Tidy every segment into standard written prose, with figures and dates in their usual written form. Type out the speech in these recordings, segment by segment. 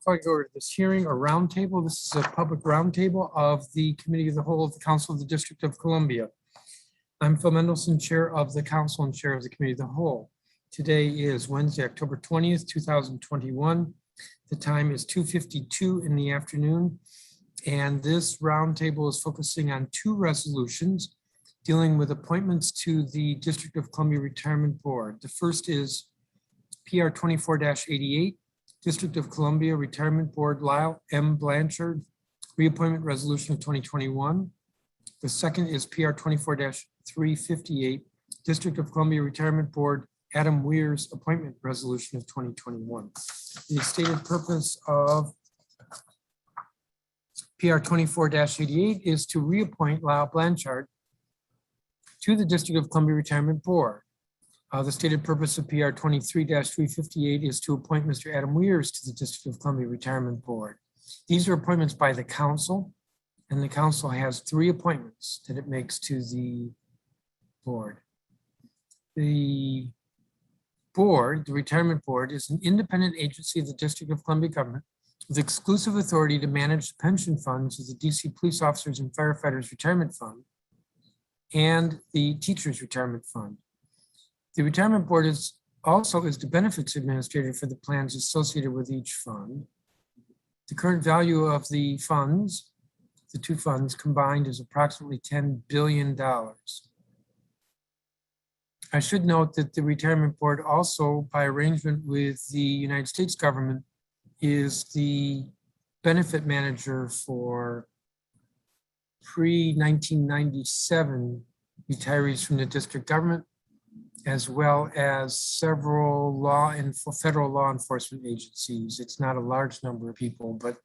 Going to go to this hearing or roundtable. This is a public roundtable of the Committee of the Whole of the Council of the District of Columbia. I'm Phil Mendelson, Chair of the Council and Chair of the Committee of the Whole. Today is Wednesday, October 20th, 2021. The time is 2:52 in the afternoon. And this roundtable is focusing on two resolutions dealing with appointments to the District of Columbia Retirement Board. The first is PR 24-88. District of Columbia Retirement Board, Lyle M. Blanchard, reappointment resolution of 2021. The second is PR 24-358, District of Columbia Retirement Board, Adam Weir's appointment resolution of 2021. The stated purpose of PR 24-88 is to reappoint Lyle Blanchard to the District of Columbia Retirement Board. The stated purpose of PR 23-358 is to appoint Mr. Adam Weirs to the District of Columbia Retirement Board. These are appointments by the council, and the council has three appointments that it makes to the board. The board, the Retirement Board, is an independent agency of the District of Columbia government with exclusive authority to manage the pension funds of the DC Police Officers and Firefighters Retirement Fund and the Teachers Retirement Fund. The Retirement Board is also the benefits administrator for the plans associated with each fund. The current value of the funds, the two funds combined, is approximately $10 billion. I should note that the Retirement Board also, by arrangement with the United States government, is the benefit manager for pre-1997 retirees from the district government, as well as several federal law enforcement agencies. It's not a large number of people, but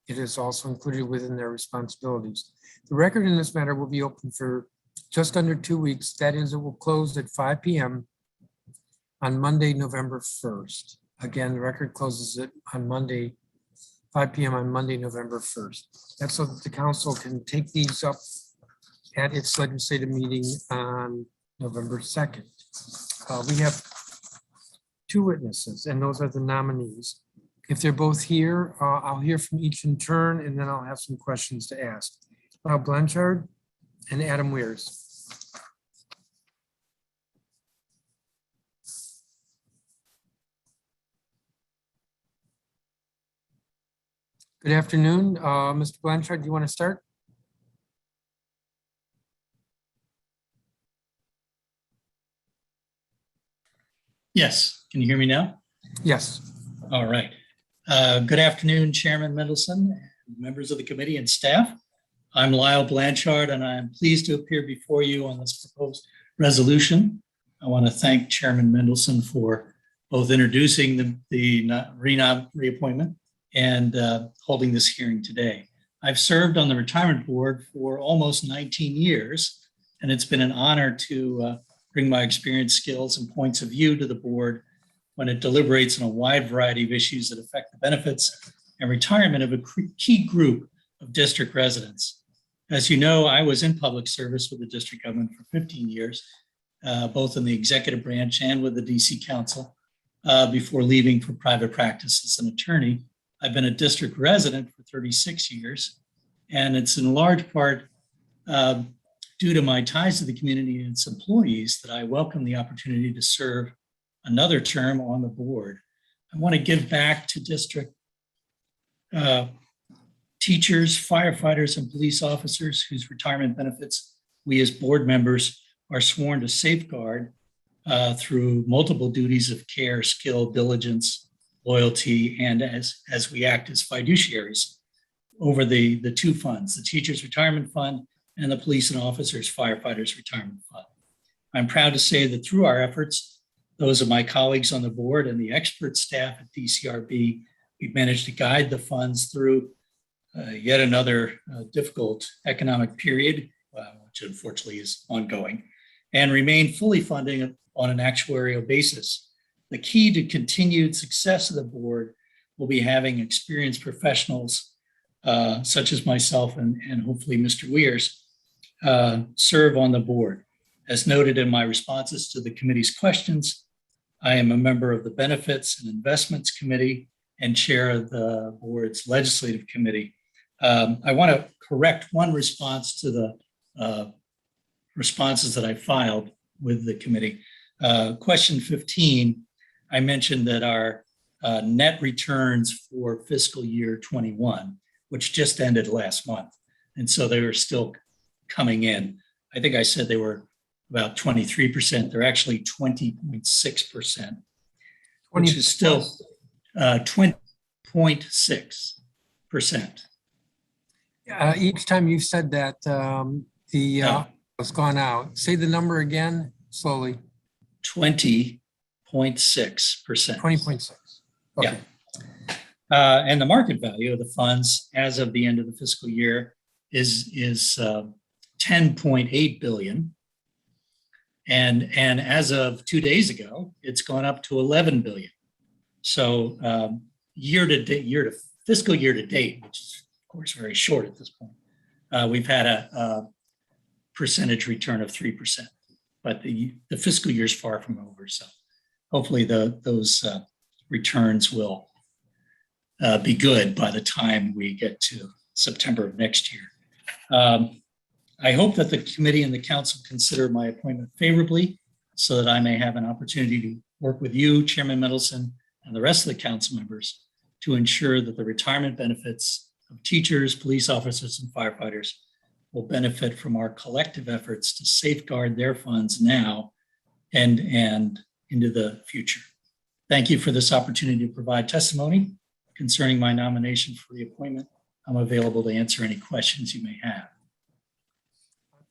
it is also included within their responsibilities. The record in this matter will be open for just under 2 weeks. That is, it will close at 5 p.m. on Monday, November 1st. Again, the record closes it on Monday, 5 p.m. on Monday, November 1st. That's so that the council can take these up at its legislative meeting on November 2nd. We have two witnesses, and those are the nominees. If they're both here, I'll hear from each in turn, and then I'll have some questions to ask. Lyle Blanchard and Adam Weirs. Good afternoon, Mr. Blanchard. Do you want to start? Yes. Can you hear me now? Yes. All right. Good afternoon, Chairman Mendelson, members of the committee and staff. I'm Lyle Blanchard, and I'm pleased to appear before you on this proposed resolution. I want to thank Chairman Mendelson for both introducing the reappointment and holding this hearing today. I've served on the Retirement Board for almost 19 years, and it's been an honor to bring my experience, skills, and points of view to the board when it deliberates on a wide variety of issues that affect the benefits and retirement of a key group of district residents. As you know, I was in public service with the district government for 15 years, both in the executive branch and with the DC Council, before leaving for private practice as an attorney. I've been a district resident for 36 years, and it's in large part due to my ties to the community and its employees that I welcome the opportunity to serve another term on the board. I want to give back to district teachers, firefighters, and police officers whose retirement benefits we as board members are sworn to safeguard through multiple duties of care, skill, diligence, loyalty, and as we act as fiduciaries over the two funds, the Teachers Retirement Fund and the Police and Officers Firefighters Retirement Fund. I'm proud to say that through our efforts, those of my colleagues on the board and the expert staff at DCRB, we've managed to guide the funds through yet another difficult economic period, which unfortunately is ongoing, and remain fully funding on an actuarial basis. The key to continued success of the board we'll be having experienced professionals such as myself and hopefully Mr. Weirs serve on the board. As noted in my responses to the committee's questions, I am a member of the Benefits and Investments Committee and chair of the board's legislative committee. I want to correct one response to the responses that I filed with the committee. Question 15, I mentioned that our net returns for fiscal year 21, which just ended last month, and so they were still coming in. I think I said they were about 23%. They're actually 20.6%, which is still 20.6%. Each time you've said that, it's gone out. Say the number again slowly. 20.6%. 20.6. Okay. Yeah. And the market value of the funds as of the end of the fiscal year is 10.8 billion. And as of 2 days ago, it's gone up to 11 billion. So fiscal year to date, which is of course very short at this point, we've had a percentage return of 3%, but the fiscal year is far from over. So hopefully those returns will be good by the time we get to September of next year. I hope that the committee and the council consider my appointment favorably so that I may have an opportunity to work with you, Chairman Mendelson, and the rest of the council members to ensure that the retirement benefits of teachers, police officers, and firefighters will benefit from our collective efforts to safeguard their funds now and into the future. Thank you for this opportunity to provide testimony concerning my nomination for the appointment. I'm available to answer any questions you may have.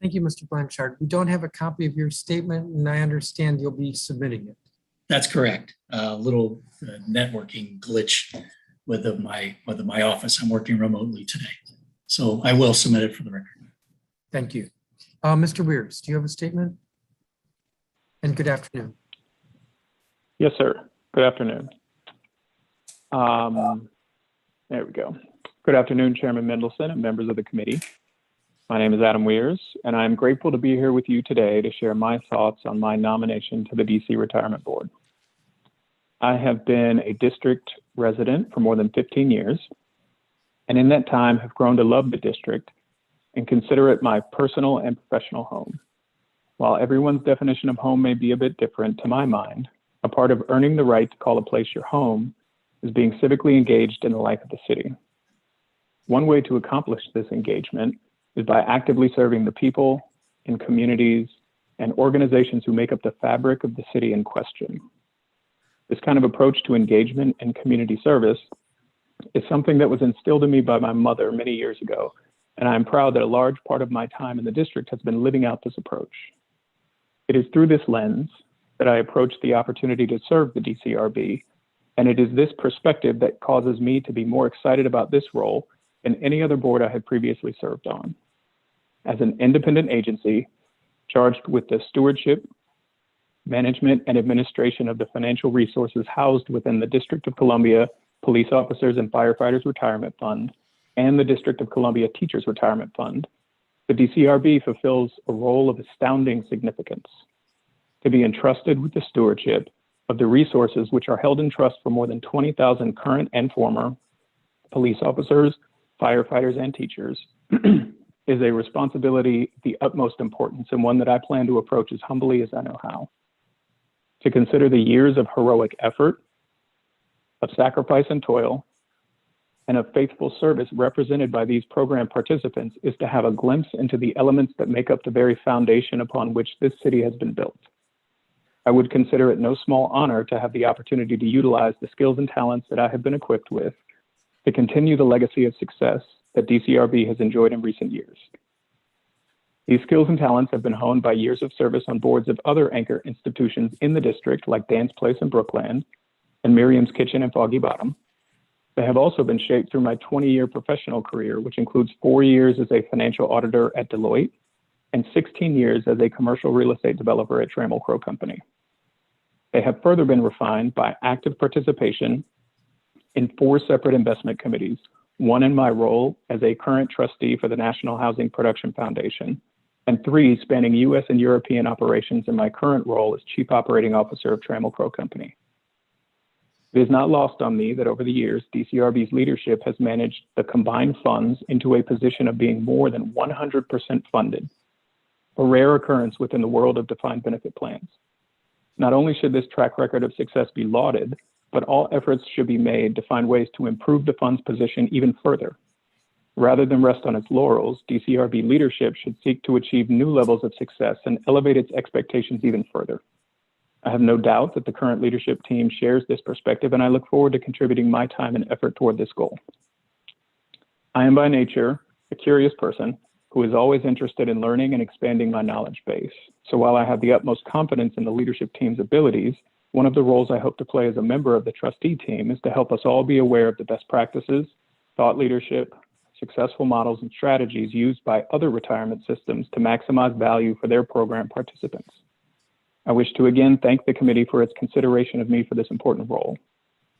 Thank you, Mr. Blanchard. We don't have a copy of your statement, and I understand you'll be submitting it. That's correct. A little networking glitch with my office. I'm working remotely today, so I will submit it for the record. Thank you. Mr. Weirs, do you have a statement? And good afternoon. Yes, sir. Good afternoon. There we go. Good afternoon, Chairman Mendelson and members of the committee. My name is Adam Weirs, and I am grateful to be here with you today to share my thoughts on my nomination to the DC Retirement Board. I have been a district resident for more than 15 years, and in that time have grown to love the district and consider it my personal and professional home. While everyone's definition of home may be a bit different, to my mind, a part of earning the right to call a place your home is being civically engaged in the life of the city. One way to accomplish this engagement is by actively serving the people in communities and organizations who make up the fabric of the city in question. This kind of approach to engagement and community service is something that was instilled in me by my mother many years ago, and I am proud that a large part of my time in the district has been living out this approach. It is through this lens that I approach the opportunity to serve the DCRB, and it is this perspective that causes me to be more excited about this role than any other board I had previously served on. As an independent agency charged with the stewardship, management, and administration of the financial resources housed within the District of Columbia Police Officers and Firefighters Retirement Fund and the District of Columbia Teachers Retirement Fund, the DCRB fulfills a role of astounding significance. To be entrusted with the stewardship of the resources which are held in trust for more than 20,000 current and former police officers, firefighters, and teachers is a responsibility of the utmost importance and one that I plan to approach as humbly as I know how. To consider the years of heroic effort, of sacrifice and toil, and of faithful service represented by these program participants is to have a glimpse into the elements that make up the very foundation upon which this city has been built. I would consider it no small honor to have the opportunity to utilize the skills and talents that I have been equipped with to continue the legacy of success that DCRB has enjoyed in recent years. These skills and talents have been honed by years of service on boards of other anchor institutions in the district, like Dan's Place in Brookland and Miriam's Kitchen in Foggy Bottom. They have also been shaped through my 20-year professional career, which includes 4 years as a financial auditor at Deloitte and 16 years as a commercial real estate developer at Trammell Crow Company. They have further been refined by active participation in 4 separate investment committees, one in my role as a current trustee for the National Housing Production Foundation, and 3 spanning U.S. and European operations in my current role as Chief Operating Officer of Trammell Crow Company. It is not lost on me that over the years, DCRB's leadership has managed the combined funds into a position of being more than 100% funded, a rare occurrence within the world of defined benefit plans. Not only should this track record of success be lauded, but all efforts should be made to find ways to improve the fund's position even further. Rather than rest on its laurels, DCRB leadership should seek to achieve new levels of success and elevate its expectations even further. I have no doubt that the current leadership team shares this perspective, and I look forward to contributing my time and effort toward this goal. I am by nature a curious person who is always interested in learning and expanding my knowledge base. So while I have the utmost confidence in the leadership team's abilities, one of the roles I hope to play as a member of the trustee team is to help us all be aware of the best practices, thought leadership, successful models, and strategies used by other retirement systems to maximize value for their program participants. I wish to again thank the committee for its consideration of me for this important role.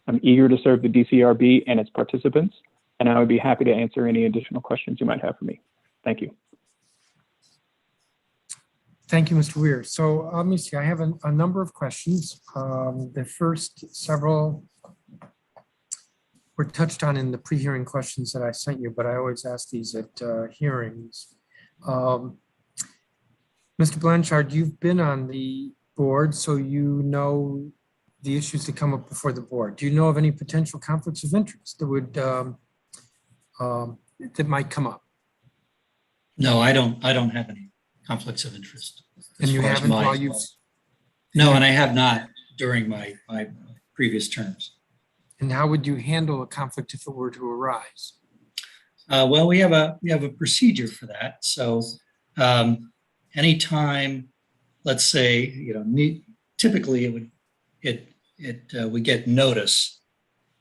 I'm eager to serve the DCRB and its participants, and I would be happy to answer any additional questions you might have for me. Thank you. Thank you, Mr. Weir. So let me see, I have a number of questions. The first several were touched on in the pre-hearing questions that I sent you, but I always ask these at hearings. Mr. Blanchard, you've been on the board, so you know the issues that come up before the board. Do you know of any potential conflicts of interest that would that might come up? No, I don't have any conflicts of interest. And you haven't while you've... No, and I have not during my previous terms. And how would you handle a conflict if it were to arise? Well, we have a procedure for that. So anytime, let's say, typically we get notice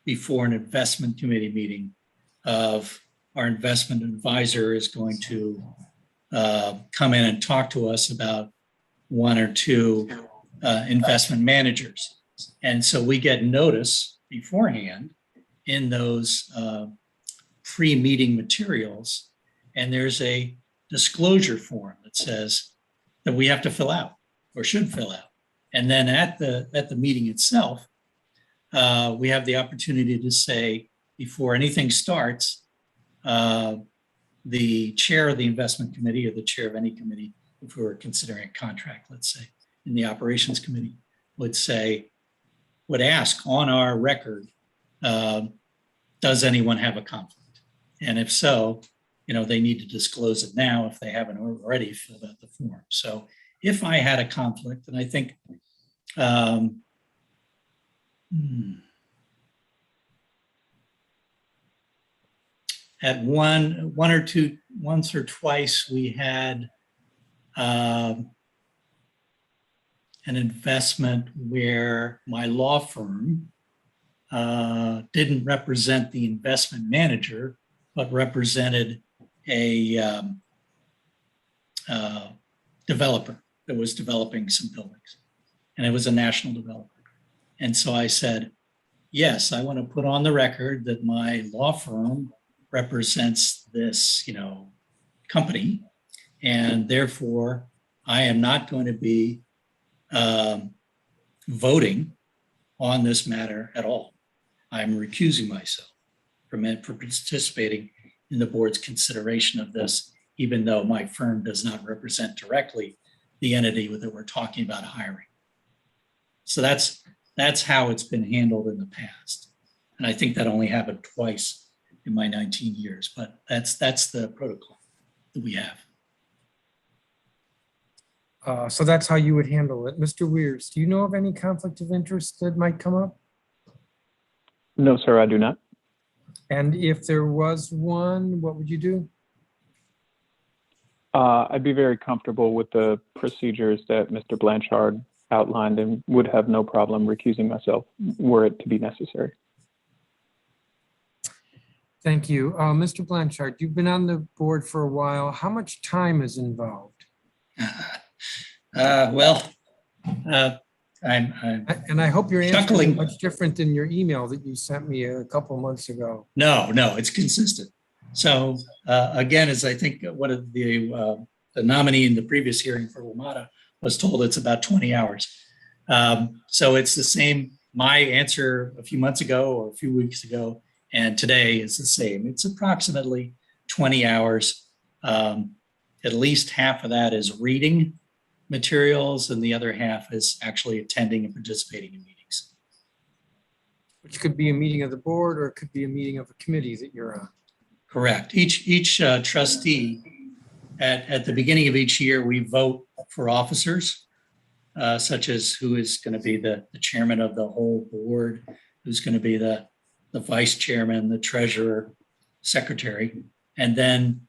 before an investment committee meeting of our investment advisor is going to come in and talk to us about 1 or 2 investment managers. And so we get notice beforehand in those pre-meeting materials, and there's a disclosure form that says that we have to fill out or should fill out. And then at the meeting itself, we have the opportunity to say, before anything starts, the chair of the investment committee or the chair of any committee, if we were considering a contract, let's say, in the operations committee, would ask on our record, does anyone have a conflict? And if so, they need to disclose it now if they haven't already filled out the form. So if I had a conflict, and I think at once or twice we had an investment where my law firm didn't represent the investment manager, but represented a developer that was developing some buildings. And it was a national developer. And so I said, yes, I want to put on the record that my law firm represents this, company, and therefore I am not going to be voting on this matter at all. I'm recusing myself from participating in the board's consideration of this, even though my firm does not represent directly the entity that we're talking about hiring. So that's how it's been handled in the past. And I think that only happened twice in my 19 years, but that's the protocol that we have. So that's how you would handle it. Mr. Weirs, do you know of any conflict of interest that might come up? No, sir, I do not. And if there was one, what would you do? I'd be very comfortable with the procedures that Mr. Blanchard outlined and would have no problem recusing myself were it to be necessary. Thank you. Mr. Blanchard, you've been on the board for a while. How much time is involved? Well, I'm And I hope your answer is chuckling. much different than your email that you sent me a couple months ago. No, it's consistent. So again, as I think one of the nominee in the previous hearing for WMATA was told, it's about 20 hours. So it's the same. My answer a few months ago or a few weeks ago and today is the same. It's approximately 20 hours. At least half of that is reading materials and the other half is actually attending and participating in meetings. Which could be a meeting of the board or it could be a meeting of a committee that you're on. Correct. Each trustee at the beginning of each year, we vote for officers, such as who is going to be the chairman of the whole board, who's going to be the vice chairman, the treasurer, secretary, and then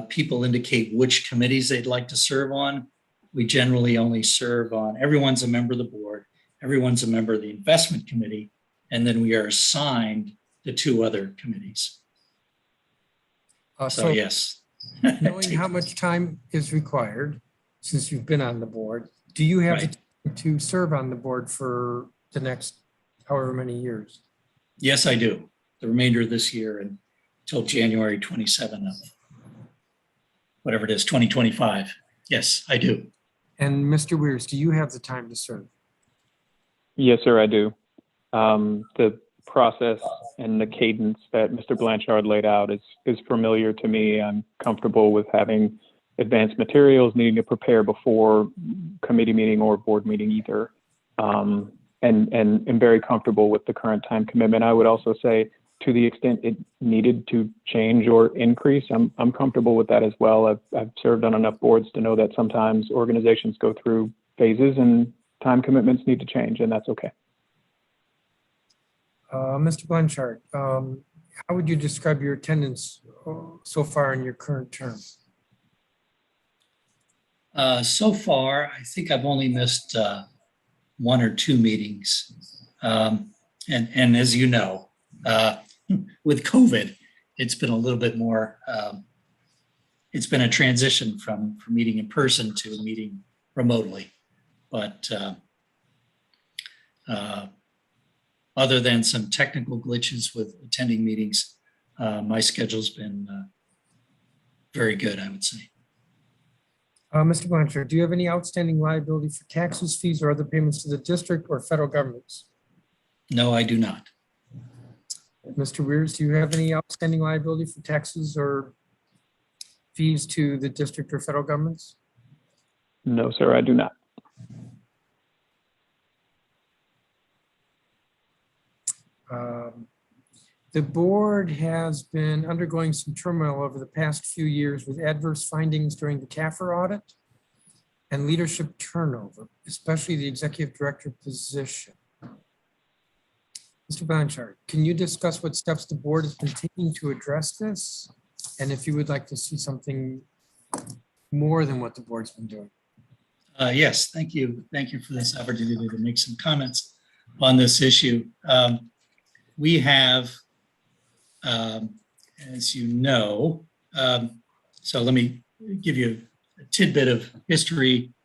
people indicate which committees they'd like to serve on. We generally only serve on, everyone's a member of the board, everyone's a member of the investment committee, and then we are assigned the 2 other committees. So yes. Knowing how much time is required, since you've been on the board, do you have the time to serve on the board for the next however many years? Yes, I do. The remainder of this year until January 27 of whatever it is, 2025. Yes, I do. And Mr. Weirs, do you have the time to serve? Yes, sir, I do. The process and the cadence that Mr. Blanchard laid out is familiar to me. I'm comfortable with having advanced materials, needing to prepare before committee meeting or board meeting either. And very comfortable with the current time commitment. I would also say, to the extent it needed to change or increase, I'm comfortable with that as well. I've served on enough boards to know that sometimes organizations go through phases and time commitments need to change, and that's okay. Mr. Blanchard, how would you describe your attendance so far in your current term? So far, I think I've only missed 1 or 2 meetings. And as you know, with COVID, it's been a little bit more, it's been a transition from meeting in person to meeting remotely. But other than some technical glitches with attending meetings, my schedule's been very good, I would say. Mr. Blanchard, do you have any outstanding liability for taxes, fees, or other payments to the district or federal governments? No, I do not. Mr. Weirs, do you have any outstanding liability for taxes or fees to the district or federal governments? No, sir, I do not. The board has been undergoing some turmoil over the past few years with adverse findings during the CAFR audit and leadership turnover, especially the executive director position. Mr. Blanchard, can you discuss what steps the board has been taking to address this? And if you would like to see something more than what the board's been doing? Yes, thank you. Thank you for this opportunity to make some comments on this issue. We have, as you know, so let me give you a tidbit of history.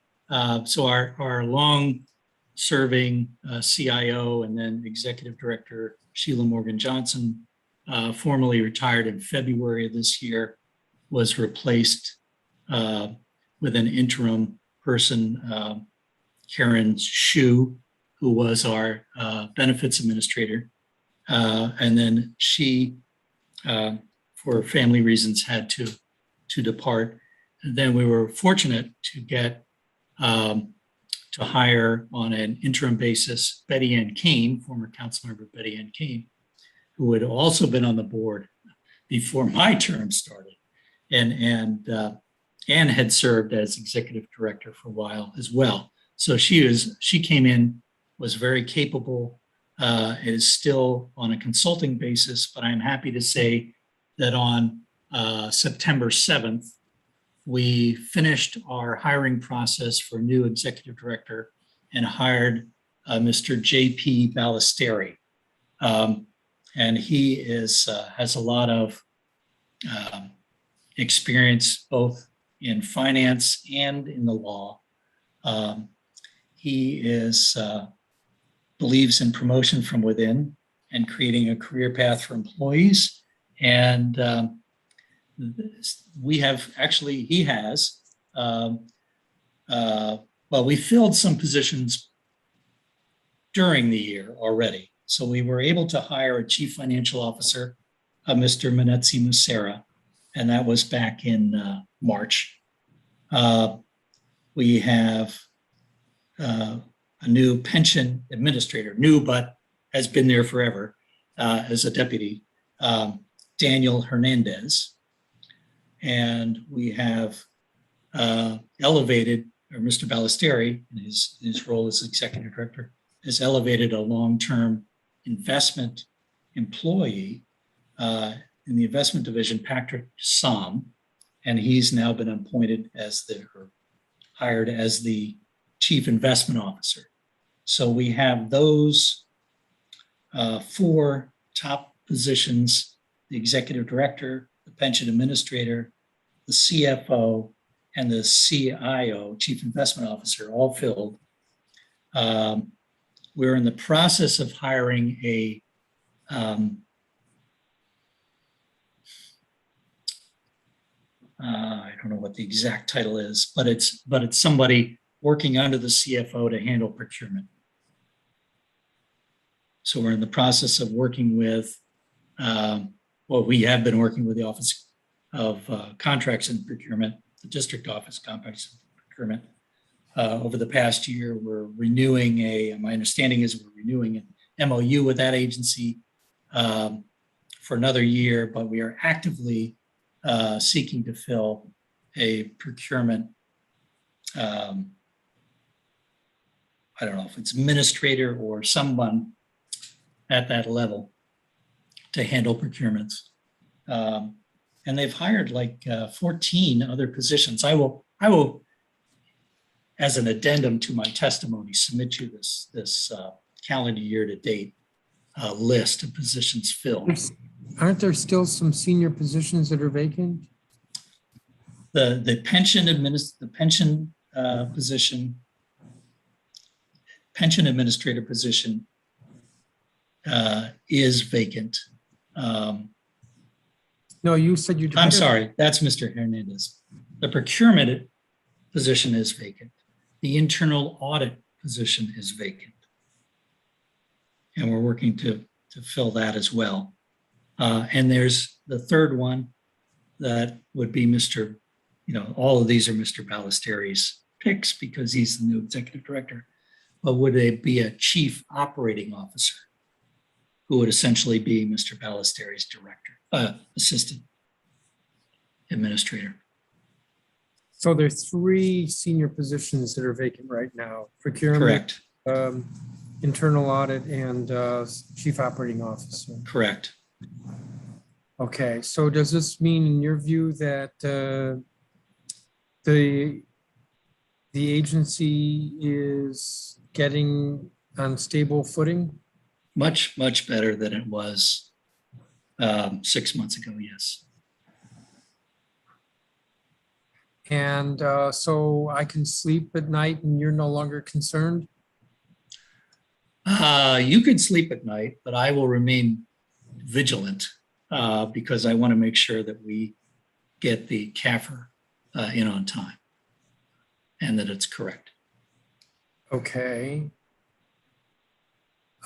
So our long-serving CIO and then executive director, Sheila Morgan Johnson, formally retired in February of this year, was replaced with an interim person, Karen Shu, who was our benefits administrator. And then she, for family reasons, had to depart. And then we were fortunate to get to hire on an interim basis Betty Ann Kane, former council member Betty Ann Kane, who had also been on the board before my term started, and Ann had served as executive director for a while as well. So she came in, was very capable. Is still on a consulting basis, but I'm happy to say that on September 7th, we finished our hiring process for a new executive director and hired Mr. J.P. Ballesteri. And he has a lot of experience both in finance and in the law. He believes in promotion from within and creating a career path for employees. And he has, we filled some positions during the year already. So we were able to hire a chief financial officer, Mr. Manetzi Musera, and that was back in March. We have a new pension administrator, new but has been there forever as a deputy, Daniel Hernandez. And we have elevated, or Mr. Ballesteri, in his role as executive director, has elevated a long-term investment employee in the investment division, Patrick Som, and he's now been appointed hired as the chief investment officer. So we have those 4 top positions: the executive director, the pension administrator, the CFO, and the CIO, chief investment officer, all filled. We're in the process of hiring a I don't know what the exact title is, but it's somebody working under the CFO to handle procurement. So we're in the process of working with, we have been working with the Office of Contracts and Procurement, the District Office Contracts and Procurement. Over the past year, we're renewing my understanding is we're renewing an MOU with that agency for another year, but we are actively seeking to fill a procurement, I don't know if it's administrator or someone at that level to handle procurements. And they've hired like 14 other positions. I will, as an addendum to my testimony, submit you this calendar year to date list of positions filled. Aren't there still some senior positions that are vacant? The pension administrator position is vacant. No, you said you. I'm sorry, that's Mr. Hernandez. The procurement position is vacant. The internal audit position is vacant. And we're working to fill that as well. And there's the third one that would be all of these are Mr. Ballesteri's picks because he's the new executive director. But would it be a chief operating officer who would essentially be Mr. Ballesteri's assistant administrator? So there's 3 senior positions that are vacant right now: procurement, correct, internal audit, and chief operating officer. Correct. Okay, so does this mean, in your view, that the agency is getting on stable footing? Much, much better than it was 6 months ago, yes. And so I can sleep at night and you're no longer concerned? You can sleep at night, but I will remain vigilant because I want to make sure that we get the CAFR in on time and that it's correct. Okay.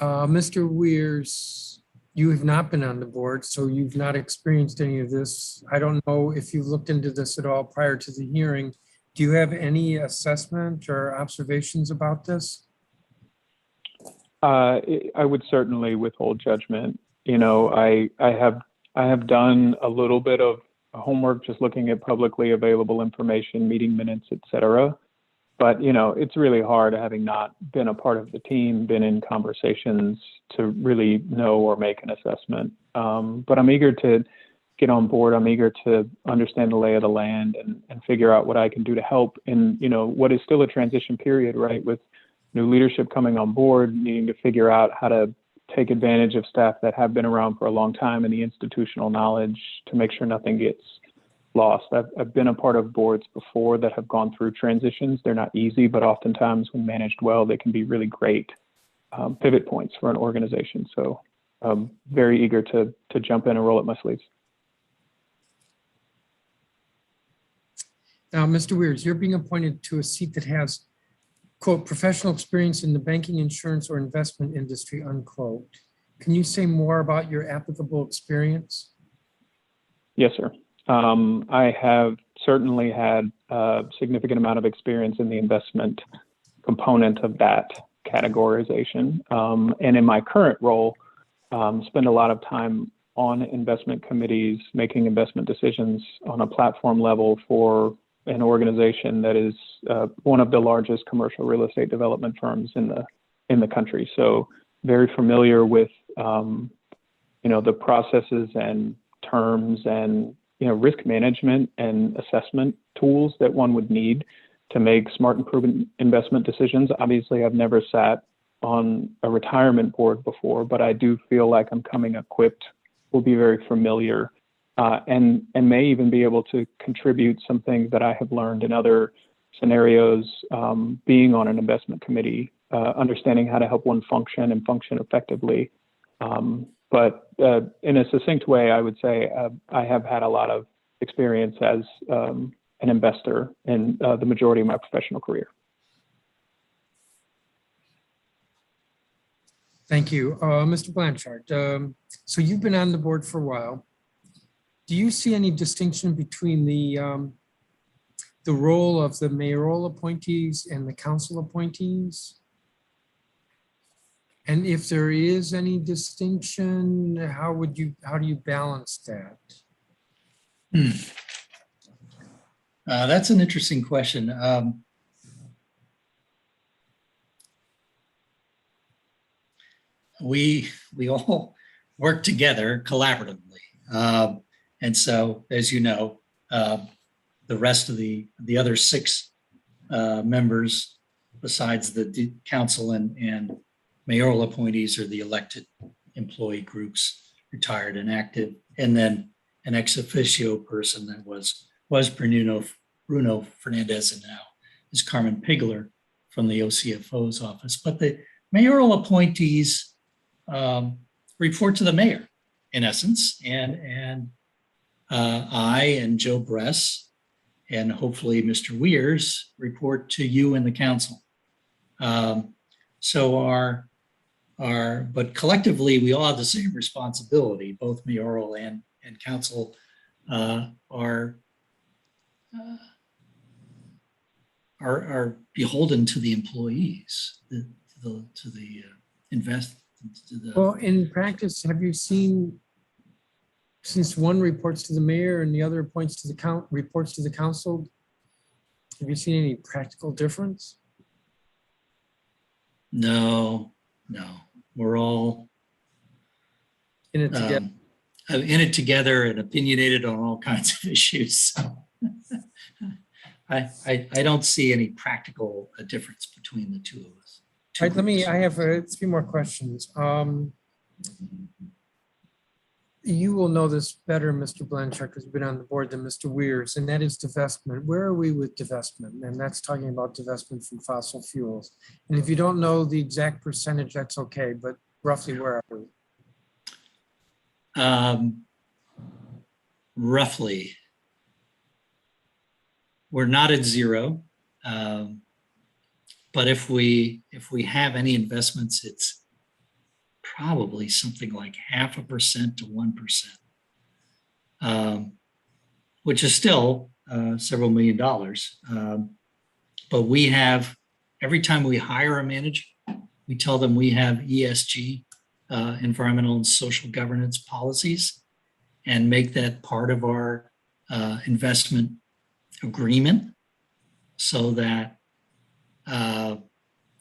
Mr. Weirs, you have not been on the board, so you've not experienced any of this. I don't know if you looked into this at all prior to the hearing. Do you have any assessment or observations about this? I would certainly withhold judgment. I have done a little bit of homework just looking at publicly available information, meeting minutes, et cetera. But, it's really hard, having not been a part of the team, been in conversations, to really know or make an assessment. But I'm eager to get on board. I'm eager to understand the lay of the land and figure out what I can do to help in, what is still a transition period, right? With new leadership coming on board, needing to figure out how to take advantage of staff that have been around for a long time and the institutional knowledge to make sure nothing gets lost. I've been a part of boards before that have gone through transitions. They're not easy, but oftentimes when managed well, they can be really great pivot points for an organization. So I'm very eager to jump in and roll up my sleeves. Now, Mr. Weirs, you're being appointed to a seat that has, quote, professional experience in the banking, insurance, or investment industry, unquote. Can you say more about your applicable experience? Yes, sir. I have certainly had a significant amount of experience in the investment component of that categorization. And in my current role, spend a lot of time on investment committees, making investment decisions on a platform level for an organization that is one of the largest commercial real estate development firms in the country. So very familiar with the processes and terms and risk management and assessment tools that one would need to make smart and proven investment decisions. Obviously, I've never sat on a retirement board before, but I do feel like I'm coming equipped, will be very familiar, and may even be able to contribute some things that I have learned in other scenarios, being on an investment committee, understanding how to help one function and function effectively. But in a succinct way, I would say I have had a lot of experience as an investor in the majority of my professional career. Thank you. Mr. Blanchard, so you've been on the board for a while. Do you see any distinction between the role of the mayoral appointees and the council appointees? And if there is any distinction, how do you balance that? That's an interesting question. We all work together collaboratively. And so, as you know, the rest of the other 6 members, besides the council and mayoral appointees, are the elected employee groups, retired and active, and then an ex officio person that was Bruno Fernandez, and now is Carmen Pigler from the OCFO's office. But the mayoral appointees report to the mayor, in essence, and I and Joe Bress and hopefully Mr. Weirs report to you and the council. So but collectively, we all have the same responsibility. Both mayoral and council are beholden to the employees, to the invest. Well, in practice, have you seen, since one reports to the mayor and the other reports to the council, have you seen any practical difference? No. We're all In it together. In it together and opinionated on all kinds of issues. So I don't see any practical difference between the two of us. All right, I have 3 more questions. You will know this better, Mr. Blanchard, because you've been on the board, than Mr. Weirs, and that is divestment. Where are we with divestment? And that's talking about divestment from fossil fuels. And if you don't know the exact percentage, that's okay, but roughly where are we? Roughly, we're not at 0, but if we have any investments, it's probably something like 0.5% to 1%, which is still several $1 million. But we have, every time we hire a manager, we tell them we have ESG, environmental and social governance policies, and make that part of our investment agreement, so that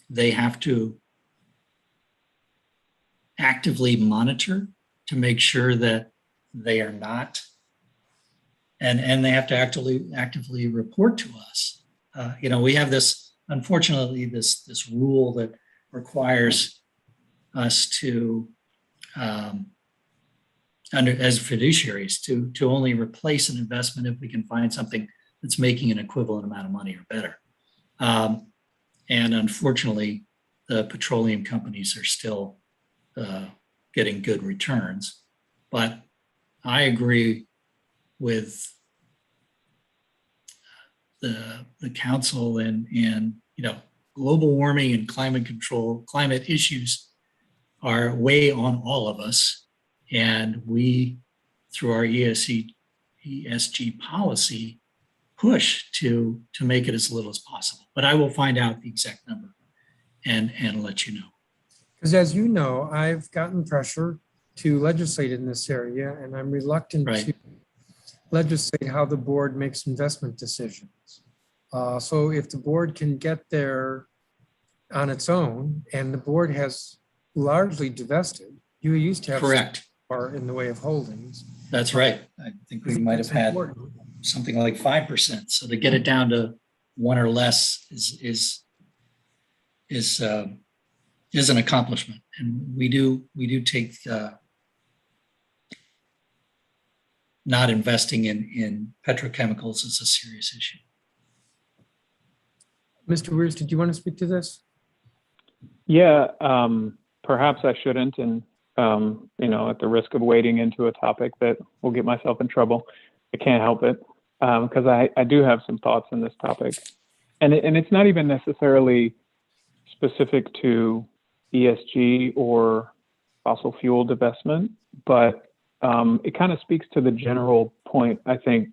they have to actively monitor to make sure that they are not, and they have to actively report to us. We have this, unfortunately, this rule that requires us to under as fiduciaries to only replace an investment if we can find something that's making an equivalent amount of money or better. And unfortunately, the petroleum companies are still getting good returns. But I agree with the council and global warming and climate control, climate issues are way on all of us. And we, through our ESG policy, push to make it as little as possible. But I will find out the exact number and let you know. Because as you know, I've gotten pressure to legislate in this area, and I'm reluctant to legislate how the board makes investment decisions. So if the board can get there on its own, and the board has largely divested, you used to have Correct. Or in the way of holdings. That's right. I think we might have had important. something like 5%. So to get it down to 1 or less is an accomplishment, and we do take not investing in petrochemicals as a serious issue. Mr. Weirs, did you want to speak to this? Yeah, perhaps I shouldn't, and at the risk of wading into a topic that will get myself in trouble, I can't help it, because I do have some thoughts on this topic, and it's not even necessarily specific to ESG or fossil fuel divestment, but it kind of speaks to the general point, I think,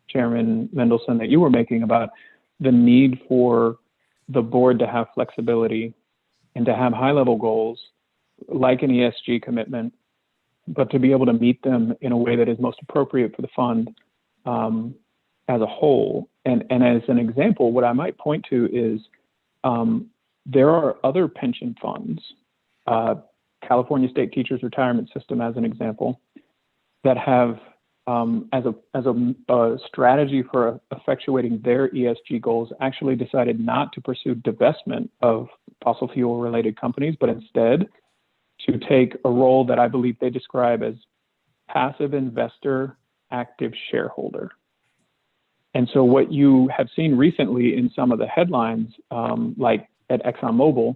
Chairman Mendelson, that you were making about the need for the board to have flexibility and to have high-level goals like an ESG commitment, but to be able to meet them in a way that is most appropriate for the fund as a whole. And as an example, what I might point to is there are other pension funds, California State Teachers Retirement System as an example, that have as a strategy for effectuating their ESG goals actually decided not to pursue divestment of fossil fuel related companies, but instead to take a role that I believe they describe as passive investor, active shareholder. And so what you have seen recently in some of the headlines, like at ExxonMobil,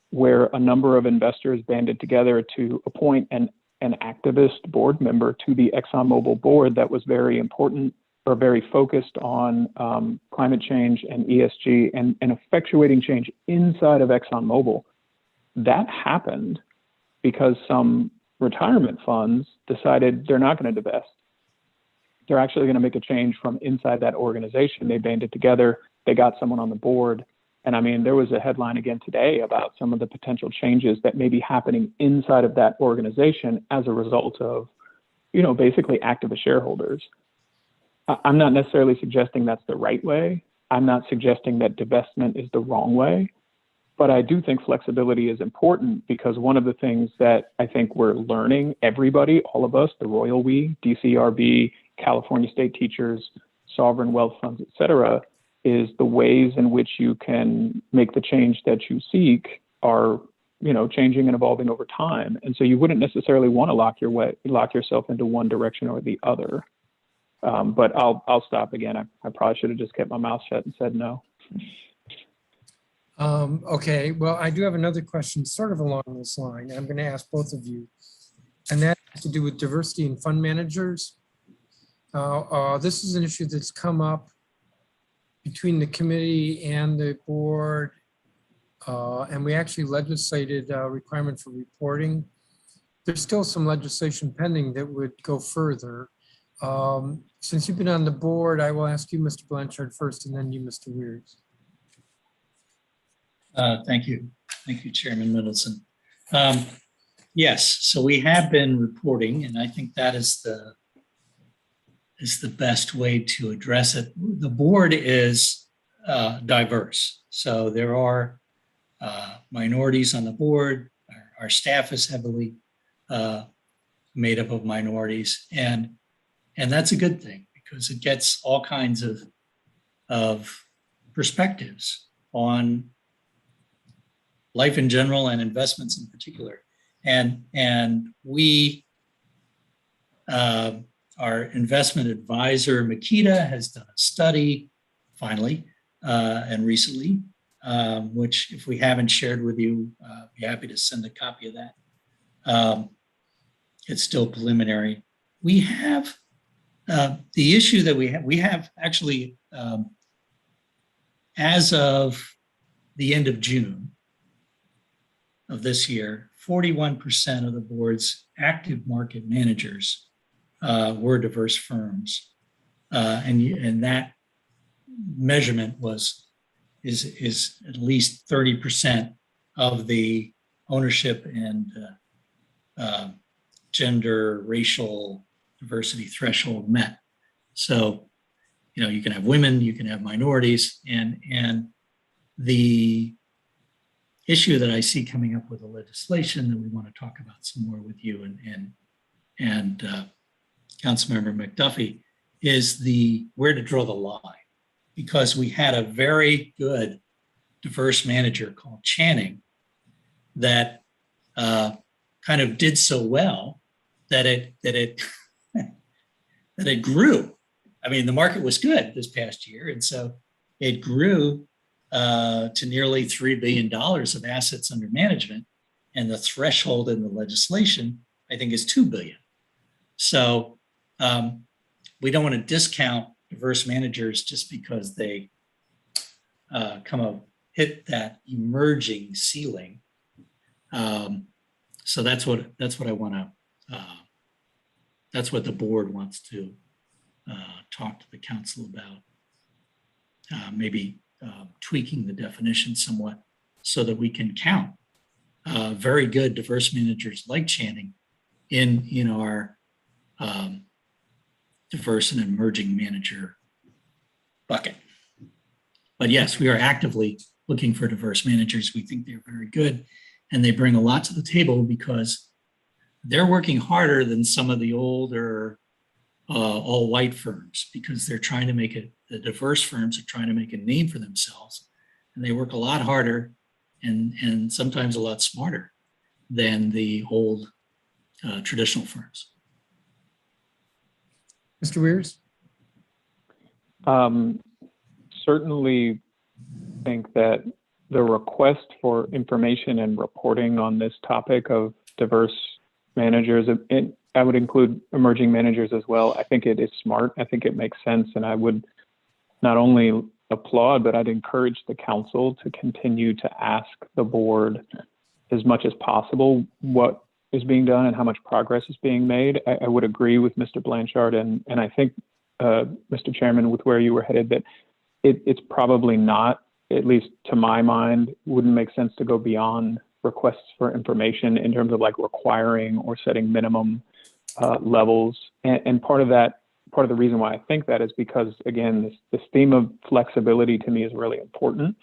where a number of investors banded together to appoint an activist board member to the ExxonMobil board that was very important or very focused on climate change and ESG and effectuating change inside of ExxonMobil. That happened because some retirement funds decided they're not going to divest. They're actually going to make a change from inside that organization. They banded together. They got someone on the board. And I mean, there was a headline again today about some of the potential changes that may be happening inside of that organization as a result of, basically activist shareholders. I'm not necessarily suggesting that's the right way. I'm not suggesting that divestment is the wrong way. But I do think flexibility is important because one of the things that I think we're learning, everybody, all of us, the royal we, DCRB, California State Teachers, sovereign wealth funds, et cetera, is the ways in which you can make the change that you seek are, changing and evolving over time. And so you wouldn't necessarily want to lock yourself into one direction or the other. But I'll stop again. I probably should have just kept my mouth shut and said no. Okay, well, I do have another question sort of along this line. I'm going to ask both of you, and that has to do with diversity in fund managers. This is an issue that's come up between the committee and the board, and we actually legislated a requirement for reporting. There's still some legislation pending that would go further. Since you've been on the board, I will ask you, Mr. Blanchard, first, and then you, Mr. Weirs. Thank you. Thank you, Chairman Mendelson. Yes, so we have been reporting, and I think that is the best way to address it. The board is diverse. So there are minorities on the board. Our staff is heavily made up of minorities. And that's a good thing because it gets all kinds of perspectives on life in general and investments in particular. And we Our investment advisor, Makita, has done a study finally and recently, which if we haven't shared with you, I'd be happy to send a copy of that. It's still preliminary. We have the issue that we have actually, as of the end of June of this year, 41% of the board's active market managers were diverse firms. And that measurement is at least 30% of the ownership and gender, racial diversity threshold met. So, you can have women, you can have minorities, and the issue that I see coming up with the legislation that we want to talk about some more with you and Councilmember McDuffie is where to draw the line, because we had a very good diverse manager called Channing that kind of did so well that it grew. I mean, the market was good this past year, and so it grew to nearly $3 billion of assets under management, and the threshold in the legislation, I think, is $2 billion. So we don't want to discount diverse managers just because they hit that emerging ceiling. So that's what I want to. That's what the board wants to talk to the council about. Maybe tweaking the definition somewhat so that we can count very good diverse managers like Channing in our diverse and emerging manager bucket. But yes, we are actively looking for diverse managers. We think they're very good and they bring a lot to the table because they're working harder than some of the older all white firms, because they're trying to make it, the diverse firms are trying to make a name for themselves, and they work a lot harder and sometimes a lot smarter than the old traditional firms. Mr. Weirs? Certainly think that the request for information and reporting on this topic of diverse managers, I would include emerging managers as well. I think it is smart. I think it makes sense. And I would not only applaud, but I'd encourage the council to continue to ask the board as much as possible what is being done and how much progress is being made. I would agree with Mr. Blanchard, and I think, Mr. Chairman, with where you were headed, that it's probably not, at least to my mind, wouldn't make sense to go beyond requests for information in terms of like requiring or setting minimum levels. And part of the reason why I think that is because, again, this theme of flexibility to me is really important.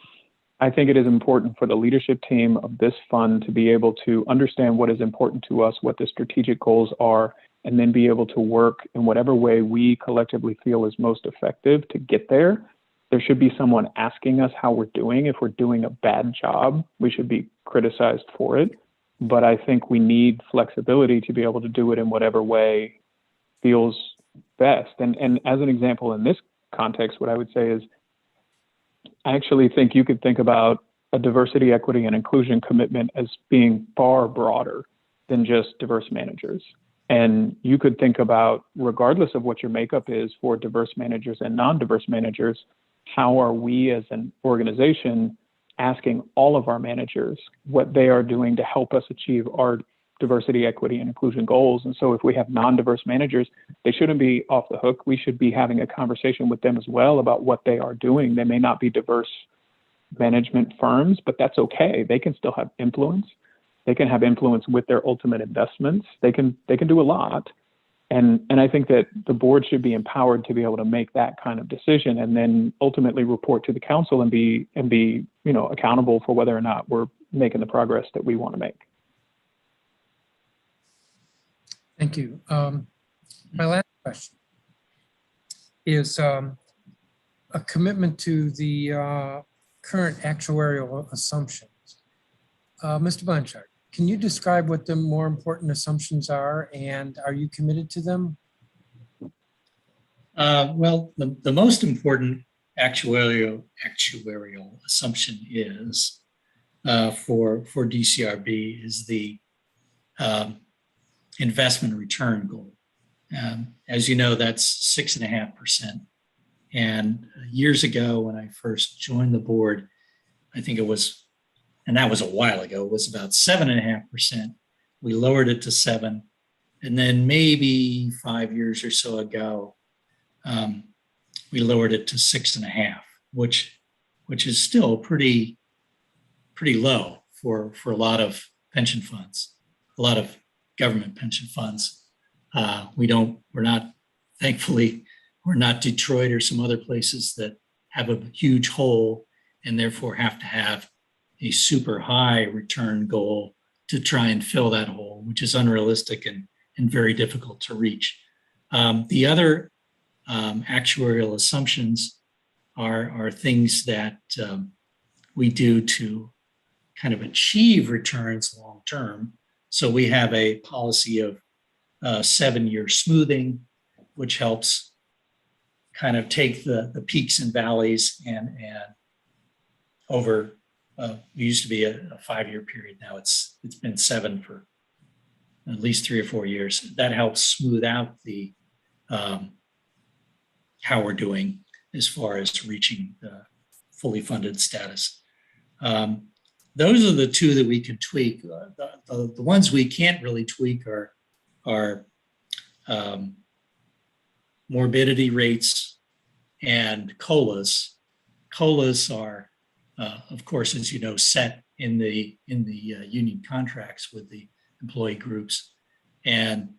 I think it is important for the leadership team of this fund to be able to understand what is important to us, what the strategic goals are, and then be able to work in whatever way we collectively feel is most effective to get there. There should be someone asking us how we're doing. If we're doing a bad job, we should be criticized for it. But I think we need flexibility to be able to do it in whatever way feels best. And as an example in this context, what I would say is, I actually think you could think about a diversity, equity, and inclusion commitment as being far broader than just diverse managers. And you could think about, regardless of what your makeup is for diverse managers and non-diverse managers, how are we as an organization asking all of our managers what they are doing to help us achieve our diversity, equity, and inclusion goals? And so if we have non-diverse managers, they shouldn't be off the hook. We should be having a conversation with them as well about what they are doing. They may not be diverse management firms, but that's okay. They can still have influence. They can have influence with their ultimate investments. They can do a lot. And I think that the board should be empowered to be able to make that kind of decision and then ultimately report to the council and be accountable for whether or not we're making the progress that we want to make. Thank you. My last question is a commitment to the current actuarial assumptions. Mr. Blanchard. Can you describe what the more important assumptions are, and are you committed to them? Well, the most important actuarial assumption is for DCRB is the investment return goal. As you know, that's 6.5%. And years ago, when I first joined the board, I think it was, and that was a while ago, it was about 7.5%. We lowered it to 7. And then maybe 5 years or so ago, we lowered it to 6.5, which is still pretty low for a lot of pension funds, a lot of government pension funds. Thankfully, we're not Detroit or some other places that have a huge hole and therefore have to have a super high return goal to try and fill that hole, which is unrealistic and very difficult to reach. The other actuarial assumptions are things that we do to kind of achieve returns long term. So we have a policy of 7-year smoothing, which helps kind of take the peaks and valleys and over, it used to be a 5-year period. Now it's been 7 for at least 3 or 4 years. That helps smooth out the how we're doing as far as reaching the fully funded status. Those are the two that we can tweak. The ones we can't really tweak are morbidity rates and COLAs. COLAs are, of course, as you know, set in the union contracts with the employee groups, and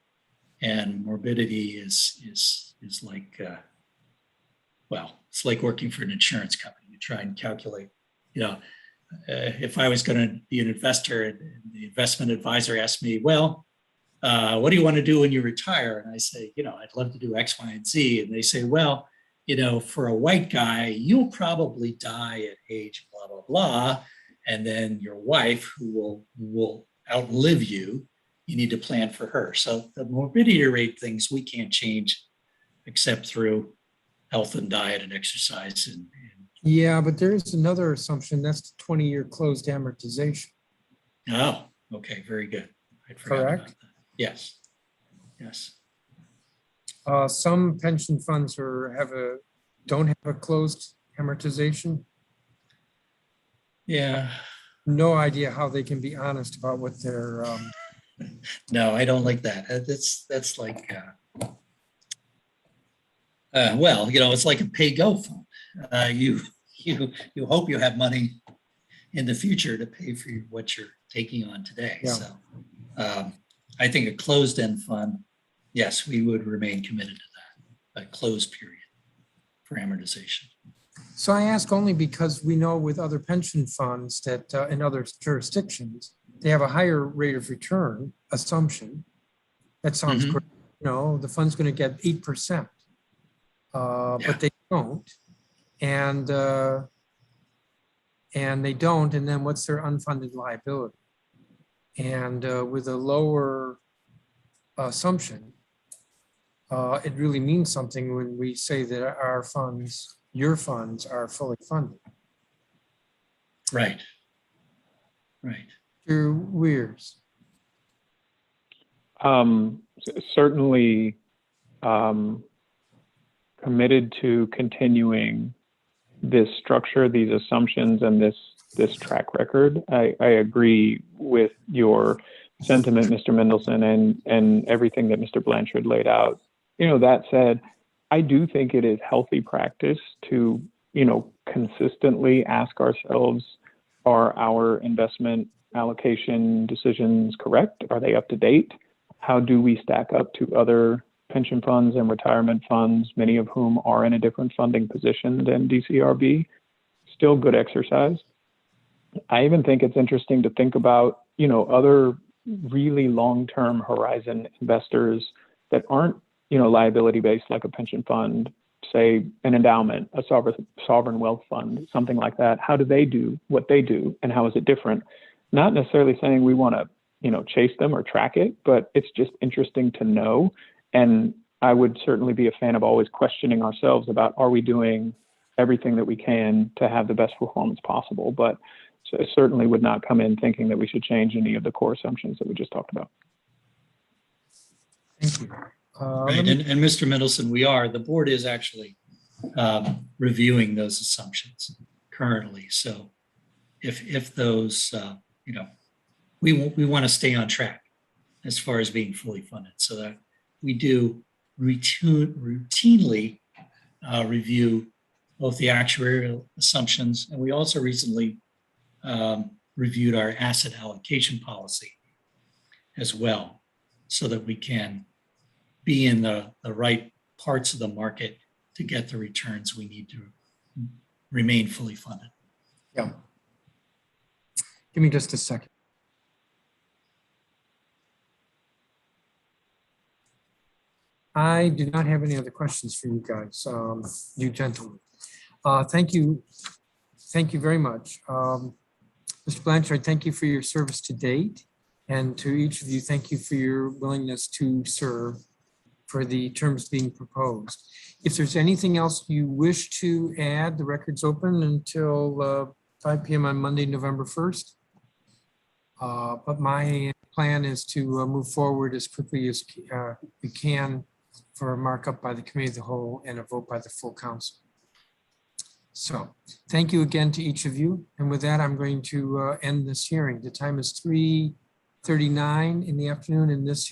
morbidity is like well, it's like working for an insurance company. You try and calculate, if I was going to be an investor and the investment advisor asked me, well, what do you want to do when you retire? And I say, I'd love to do X, Y, and Z. And they say, well, for a white guy, you'll probably die at age blah, blah, blah. And then your wife, who will outlive you, you need to plan for her. So the morbidity rate things we can't change except through health and diet and exercise. Yeah, but there's another assumption. That's the 20-year closed amortization. Oh, okay, very good. I'd forgotten Correct? about that. Yes. Some pension funds don't have a closed amortization. Yeah. No idea how they can be honest about what their No, I don't like that. That's like, well, it's like a pay-go fund. You hope you have money in the future to pay for what you're taking on today. Yeah. So I think a closed-end fund, yes, we would remain committed to that, a closed period for amortization. So I ask only because we know with other pension funds that in other jurisdictions, they have a higher rate of return assumption. That sounds great. The fund's going to get 8%, but they don't. And they don't. And then what's their unfunded liability? And with a lower assumption, it really means something when we say that our funds, your funds, are fully funded. Right. Mr. Weirs. Certainly committed to continuing this structure, these assumptions, and this track record. I agree with your sentiment, Mr. Mendelson, and everything that Mr. Blanchard laid out. That said, I do think it is healthy practice to, consistently ask ourselves, are our investment allocation decisions correct? Are they up to date? How do we stack up to other pension funds and retirement funds, many of whom are in a different funding position than DCRB? Still good exercise. I even think it's interesting to think about, other really long-term horizon investors that aren't, liability-based, like a pension fund, say an endowment, a sovereign wealth fund, something like that. How do they do what they do, and how is it different? Not necessarily saying we want to, chase them or track it, but it's just interesting to know. And I would certainly be a fan of always questioning ourselves about, are we doing everything that we can to have the best performance possible? But so I certainly would not come in thinking that we should change any of the core assumptions that we just talked about. Thank you. Right, and Mr. Mendelson, the board is actually reviewing those assumptions currently. So if those, we want to stay on track as far as being fully funded, so that we do routinely review both the actuarial assumptions, and we also recently reviewed our asset allocation policy as well, so that we can be in the right parts of the market to get the returns we need to remain fully funded. Yeah. Give me just a second. I do not have any other questions for you guys, you gentlemen. Thank you. Thank you very much. Mr. Blanchard, thank you for your service to date. And to each of you, thank you for your willingness to serve for the terms being proposed. If there's anything else you wish to add, the record's open until 5 p.m. on Monday, November 1st. But my plan is to move forward as quickly as we can for a markup by the committee of the whole and a vote by the full council. So thank you again to each of you. And with that, I'm going to end this hearing. The time is 3:39 in the afternoon, and this hearing